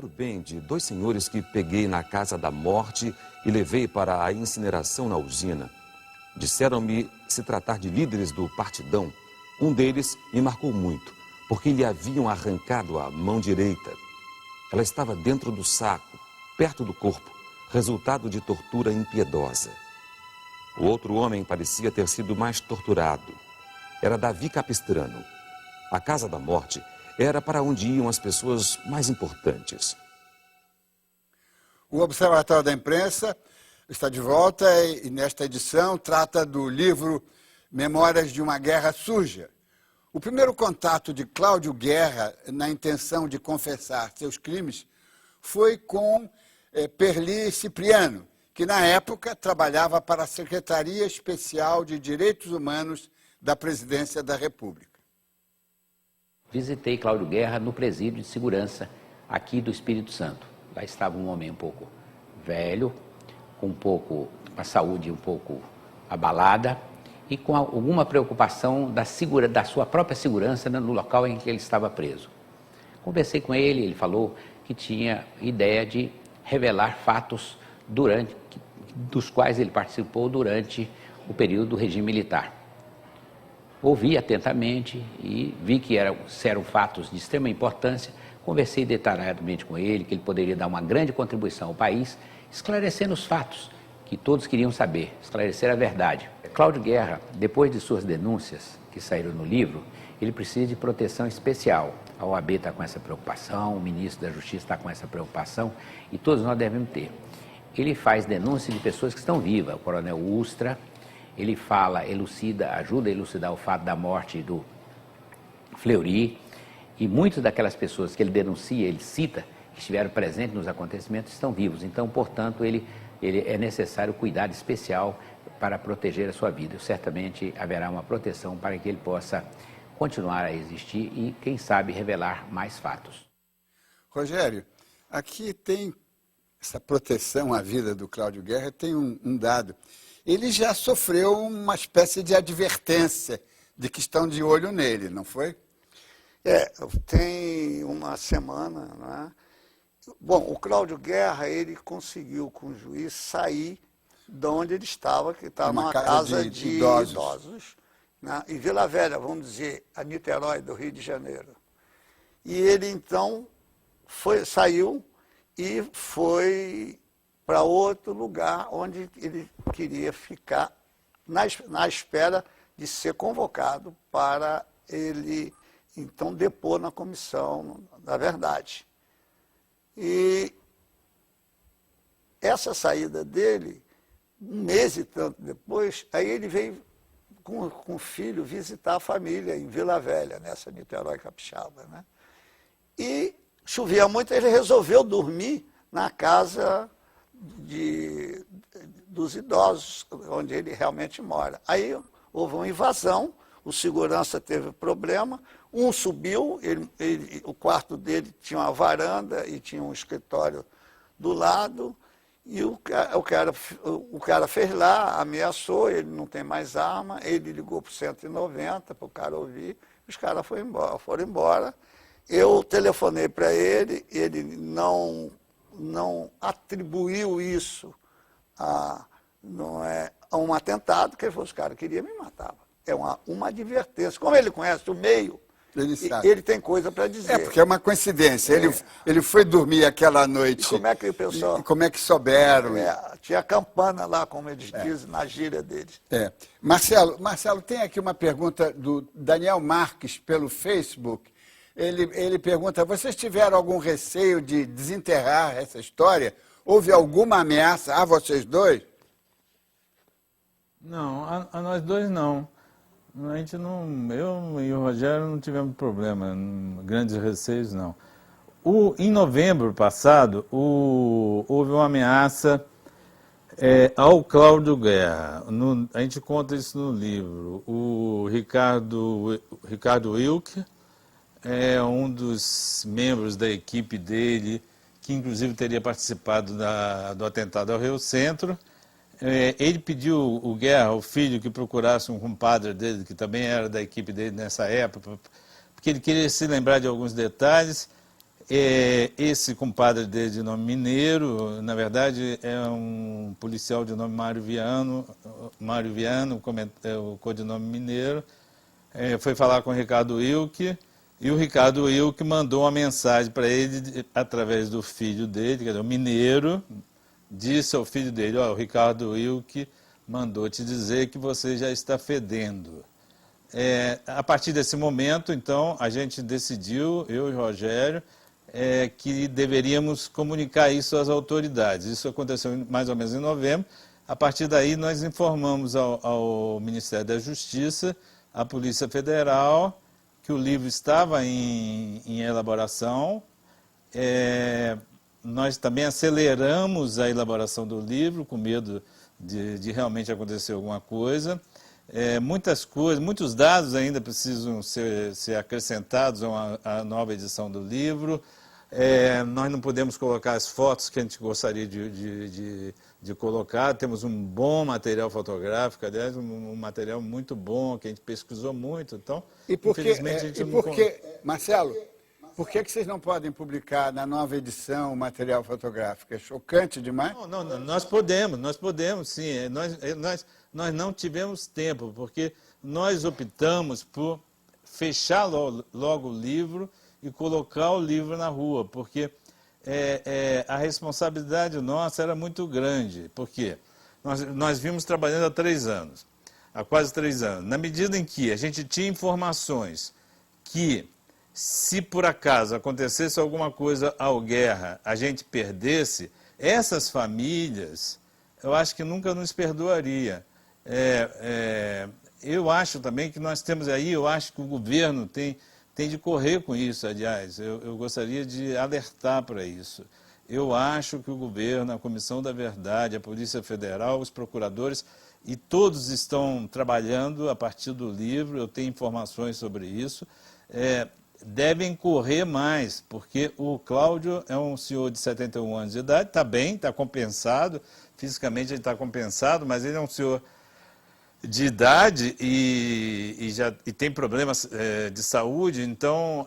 lembro bem de dois senhores que peguei na casa da morte e levei para a incineração na usina. Disseram-me se tratar de líderes do partidão. Um deles me marcou muito, porque lhe haviam arrancado a mão direita. Ela estava dentro do saco, perto do corpo, resultado de tortura impiedosa. O outro homem parecia ter sido mais torturado. Era Davi Capistrano. A casa da morte era para onde iam as pessoas mais importantes. O Observatório da Imprensa está de volta e nesta edição trata do livro Memórias de uma Guerra Suja. O primeiro contato de Cláudio Guerra na intenção de confessar seus crimes foi com Perli Cipriano, que na época trabalhava para a Secretaria Especial de Direitos Humanos da Presidência da República. Visitei Cláudio Guerra no presídio de segurança aqui do Espírito Santo. Lá estava um homem um pouco velho, com a saúde um pouco abalada e com alguma preocupação da sua própria segurança no local em que ele estava preso. Conversei com ele, ele falou que tinha ideia de revelar fatos dos quais ele participou durante o período do regime militar. Ouvi atentamente e vi que eram fatos de extrema importância. Conversei detalhadamente com ele, que ele poderia dar uma grande contribuição ao país, esclarecendo os fatos que todos queriam saber, esclarecer a verdade. Cláudio Guerra, depois de suas denúncias que saíram no livro, ele precisa de proteção especial. A OAB está com essa preocupação, o ministro da Justiça está com essa preocupação e todos nós devemos ter. Ele faz denúncias de pessoas que estão vivas, o coronel Ustra. Ele ajuda a elucidar o fato da morte do Fleury, e muitas daquelas pessoas que ele denuncia, ele cita, que estiveram presentes nos acontecimentos, estão vivos. Então, portanto, ele é necessário cuidado especial para proteger a sua vida. Certamente haverá uma proteção para que ele possa continuar a existir e, quem sabe, revelar mais fatos. Rogério, aqui tem essa proteção à vida do Cláudio Guerra, tem um dado. Ele já sofreu uma espécie de advertência de que estão de olho nele, não foi? Tem uma semana, né? Bom, o Cláudio Guerra, ele conseguiu com o juiz sair de onde ele estava, que estava numa casa de idosos, né? Em Vila Velha, vamos dizer, a Niterói, do Rio de Janeiro. E ele, então, saiu e foi para outro lugar onde ele queria ficar na espera de ser convocado para ele, então, depor na comissão da verdade. E essa saída dele, um mês e tanto depois, aí ele veio com o filho visitar a família em Vila Velha, nessa Niterói Capixaba, né? E chovia muito, ele resolveu dormir na casa dos idosos, onde ele realmente mora. Aí houve uma invasão, o segurança teve problema, um subiu, o quarto dele tinha uma varanda e tinha um escritório do lado, e o cara fez lá, ameaçou, ele não tem mais arma, ele ligou para o 190 para o cara ouvir, os caras foram embora. Eu telefonei para ele não atribuiu isso a um atentado, que ele falou, os caras queriam me matar. É uma advertência. Como ele conhece o meio, ele tem coisa para dizer. Porque é uma coincidência. Ele foi dormir aquela noite. E como é que o pessoal... Como é que souberam? Tinha campana lá, como eles dizem, na gíria deles. Marcelo, tem aqui uma pergunta do Daniel Marques pelo Facebook. Ele pergunta, vocês tiveram algum receio de desenterrar essa história? Houve alguma ameaça a vocês dois? Não, a nós dois não. A gente não, eu e o Rogério não tivemos problema, grandes receios não. Em novembro passado, houve uma ameaça ao Cláudio Guerra. A gente conta isso no livro. O Ricardo Wilke é um dos membros da equipe dele, que inclusive teria participado do atentado ao Rio Centro. Ele pediu o Guerra, o filho, que procurasse um compadre dele, que também era da equipe dele nessa época, porque ele queria se lembrar de alguns detalhes. Esse compadre dele de nome Mineiro, na verdade, é um policial de nome Mário Viano, o codinome Mineiro, foi falar com o Ricardo Wilke, e o Ricardo Wilke mandou uma mensagem para ele através do filho dele, quer dizer, o Mineiro, disse ao filho dele: o Ricardo Wilke mandou te dizer que você já está fedendo. A partir desse momento, então, a gente decidiu, eu e Rogério, que deveríamos comunicar isso às autoridades. Isso aconteceu mais ou menos em novembro. A partir daí, nós informamos ao Ministério da Justiça, à Polícia Federal, que o livro estava em elaboração. Nós também aceleramos a elaboração do livro, com medo de realmente acontecer alguma coisa. Muitos dados ainda precisam ser acrescentados à nova edição do livro. Nós não podemos colocar as fotos que a gente gostaria de colocar. Temos um bom material fotográfico, aliás, um material muito bom, que a gente pesquisou muito. Então, infelizmente, a gente não... Marcelo, por que vocês não podem publicar na nova edição o material fotográfico? É chocante demais? Não, nós podemos sim. Nós não tivemos tempo, porque nós optamos por fechar logo o livro e colocar o livro na rua, porque a responsabilidade nossa era muito grande, porque nós vimos trabalhando há quase 3 anos. Na medida em que a gente tinha informações que, se por acaso acontecesse alguma coisa à guerra, a gente perdesse, essas famílias, eu acho que nunca nos perdoaria. Eu acho também que nós temos aí, eu acho que o governo tem de correr com isso, aliás, eu gostaria de alertar para isso. Eu acho que o governo, a Comissão da Verdade, a Polícia Federal, os procuradores, e todos estão trabalhando a partir do livro, eu tenho informações sobre isso, devem correr mais, porque o Cláudio é um senhor de 71 anos de idade, está bem, está compensado, fisicamente ele está compensado, mas ele é um senhor de idade e tem problemas de saúde, então,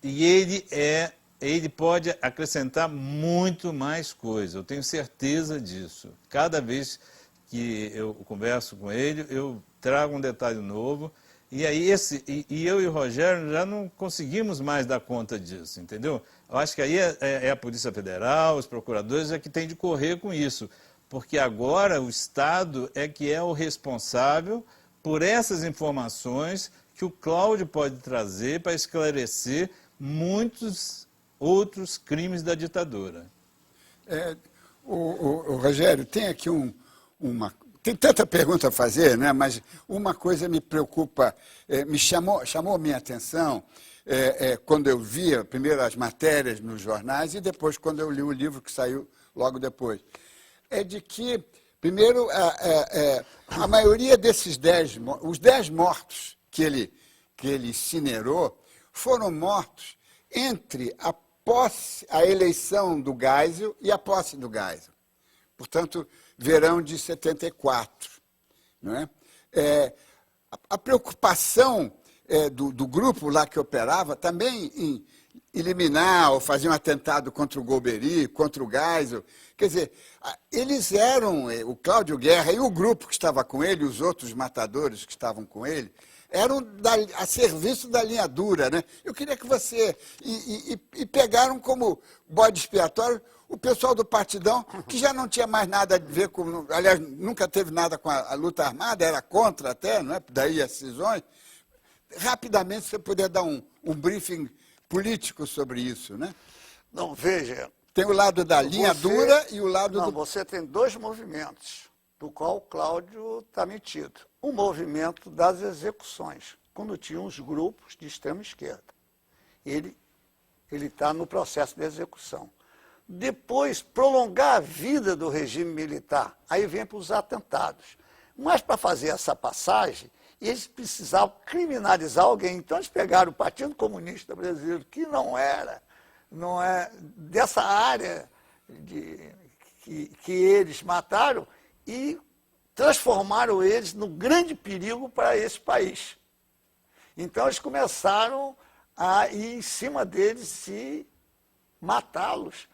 ele pode acrescentar muito mais coisa, eu tenho certeza disso. Cada vez que eu converso com ele, eu trago um detalhe novo, e aí eu e o Rogério já não conseguimos mais dar conta disso, entendeu? Eu acho que aí é a Polícia Federal, os procuradores que tem de correr com isso, porque agora o Estado é que é o responsável por essas informações que o Cláudio pode trazer para esclarecer muitos outros crimes da ditadura. O Rogério, tem aqui tem tanta pergunta a fazer, né? Mas uma coisa me preocupa, chamou a minha atenção quando eu via primeiro as matérias nos jornais e depois quando eu li o livro que saiu logo depois. É de que, primeiro, a maioria desses 10 mortos que ele incinerou foram mortos entre a eleição do Geisel e a posse do Geisel. Portanto, verão de 74. Não é? A preocupação do grupo lá que operava também em eliminar ou fazer um atentado contra o Golbery, contra o Geisel. Quer dizer, eles eram, o Cláudio Guerra e o grupo que estava com ele, os outros matadores que estavam com ele, eram a serviço da linha dura, né? Eu queria que você... E pegaram como bode expiatório o pessoal do Partidão, que já não tinha mais nada a ver com... Aliás, nunca teve nada com a luta armada, era contra até, não é? Daí as cisões. Rapidamente, se você puder dar um briefing político sobre isso, né? Não, veja... Tem o lado da linha dura e o lado do... Você tem 2 movimentos, do qual o Cláudio está metido. O movimento das execuções, quando tinha uns grupos de extrema esquerda. Ele está no processo de execução. Depois, prolongar a vida do regime militar, aí vem para os atentados. Mas para fazer essa passagem, eles precisavam criminalizar alguém. Então eles pegaram o Partido Comunista Brasileiro, que não é dessa área que eles mataram, e transformaram eles no grande perigo para esse país. Então eles começaram a ir em cima deles e matá-los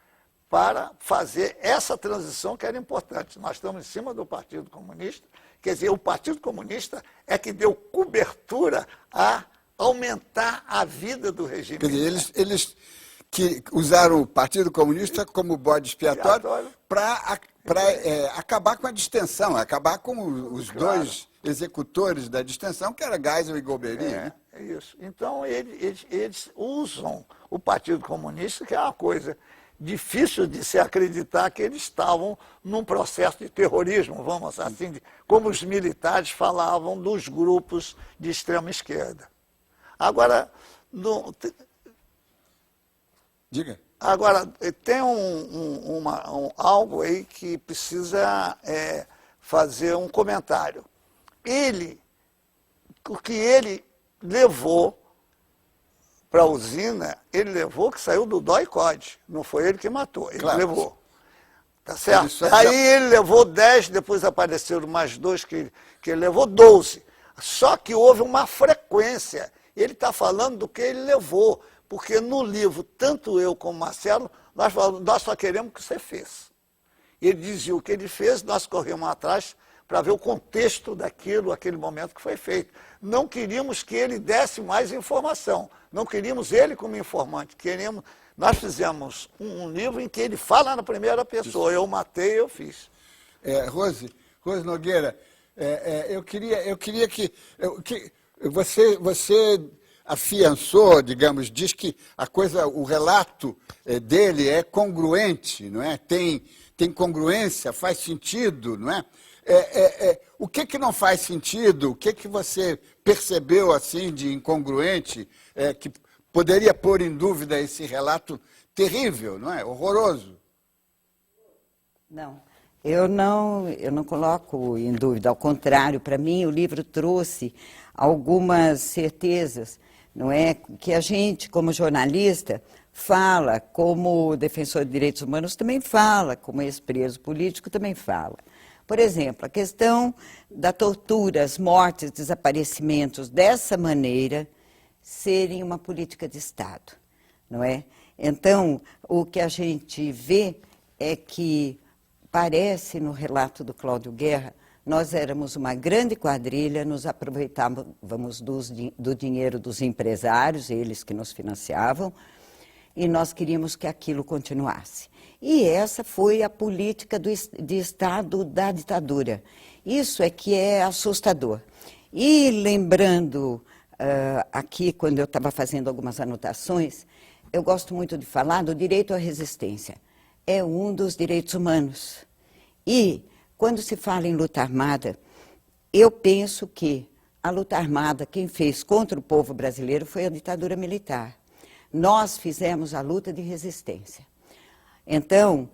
para fazer essa transição que era importante. Nós estamos em cima do Partido Comunista, quer dizer, o Partido Comunista é que deu cobertura a aumentar a vida do regime. Quer dizer, eles que usaram o Partido Comunista como bode expiatório para acabar com a distensão, acabar com os dois executores da distensão, que era Geisel e Golbery. É isso. Então, eles usam o Partido Comunista, que é uma coisa difícil de se acreditar que eles estavam num processo de terrorismo, vamos assim, como os militares falavam dos grupos de extrema esquerda. Agora, Diga. Agora, tem algo aí que precisa fazer um comentário. O que ele levou para a usina, ele levou que saiu do DOI-CODE. Não foi ele que matou, ele levou. Tá certo? Aí ele levou 10, depois apareceram mais 2 que ele levou 12. Só que houve uma frequência. Ele está falando do que ele levou. Porque no livro, tanto eu como Marcelo, nós falamos, nós só queremos o que você fez. Ele dizia o que ele fez, nós corremos atrás para ver o contexto daquilo, aquele momento que foi feito. Não queríamos que ele desse mais informação, não queríamos ele como informante, nós fizemos um livro em que ele fala na primeira pessoa, eu matei, eu fiz. Rose Nogueira, eu queria que você afiançou, digamos, diz que o relato dele é congruente, não é? Tem congruência, faz sentido, não é? O que não faz sentido? O que você percebeu assim de incongruente que poderia pôr em dúvida esse relato terrível, não é? Horroroso. Não, eu não coloco em dúvida. Ao contrário, para mim o livro trouxe algumas certezas, não é, que a gente, como jornalista, fala, como defensor de direitos humanos também fala, como ex-preso político também fala. Por exemplo, a questão da tortura, as mortes, desaparecimentos, dessa maneira, serem uma política de Estado, não é? Então, o que a gente vê é que parece, no relato do Cláudio Guerra, nós éramos uma grande quadrilha, nos aproveitávamos do dinheiro dos empresários, eles que nos financiavam, e nós queríamos que aquilo continuasse. E essa foi a política de Estado da ditadura. Isso é que é assustador. E lembrando, aqui, quando eu estava fazendo algumas anotações, eu gosto muito de falar do direito à resistência. É um dos direitos humanos. E quando se fala em luta armada, eu penso que a luta armada, quem fez contra o povo brasileiro foi a ditadura militar. Nós fizemos a luta de resistência. Então,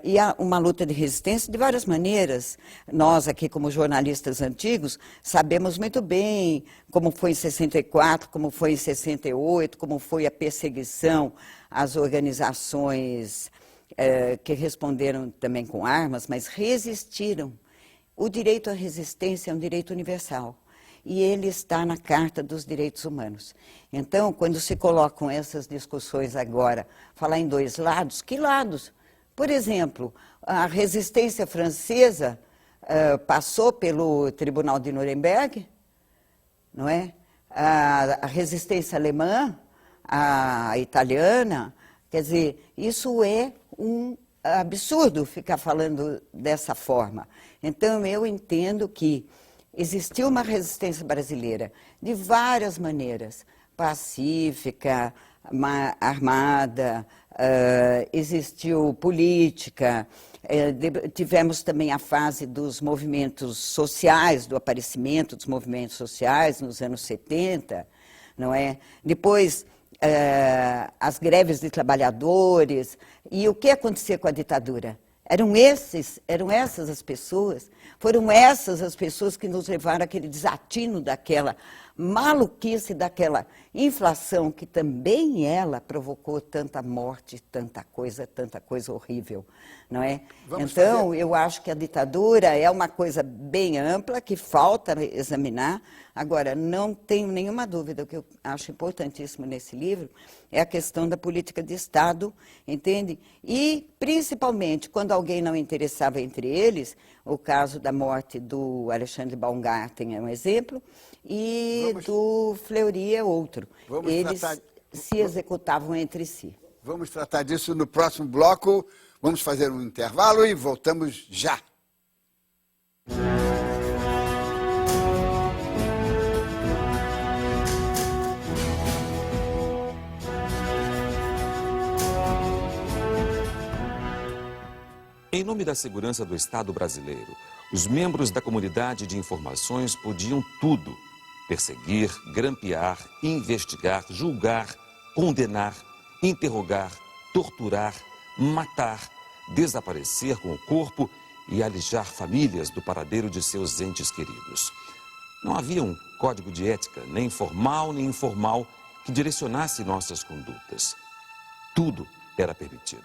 e há uma luta de resistência de várias maneiras. Nós aqui, como jornalistas antigos, sabemos muito bem como foi em 64, como foi em 68, como foi a perseguição às organizações que responderam também com armas, mas resistiram. O direito à resistência é um direito universal e ele está na Carta dos Direitos Humanos. Então, quando se colocam essas discussões agora, falar em dois lados, que lados? Por exemplo, a resistência francesa passou pelo Tribunal de Nuremberg, não é? A resistência alemã, a italiana, quer dizer, isso é um absurdo ficar falando dessa forma. Então, eu entendo que existiu uma resistência brasileira de várias maneiras, pacífica, armada, existiu política, tivemos também a fase dos movimentos sociais, do aparecimento dos movimentos sociais nos anos 70, não é? Depois, as greves de trabalhadores. E o que acontecia com a ditadura? Eram essas as pessoas, foram essas as pessoas que nos levaram àquele desatino daquela maluquice daquela inflação que também ela provocou tanta morte, tanta coisa horrível, não é? Então, eu acho que a ditadura é uma coisa bem ampla, que falta examinar. Agora, não tenho nenhuma dúvida, o que eu acho importantíssimo nesse livro é a questão da política de Estado, entende? E, principalmente, quando alguém não interessava entre eles, o caso da morte do Alexandre Baumgarten é um exemplo, e do Fleury é outro. Eles se executavam entre si. Vamos tratar disso no próximo bloco. Vamos fazer um intervalo e voltamos já. Em nome da segurança do Estado brasileiro, os membros da comunidade de informações podiam tudo: perseguir, grampear, investigar, julgar, condenar, interrogar, torturar, matar, desaparecer com o corpo e alijar famílias do paradeiro de seus entes queridos. Não havia um código de ética, nem formal nem informal, que direcionasse nossas condutas. Tudo era permitido.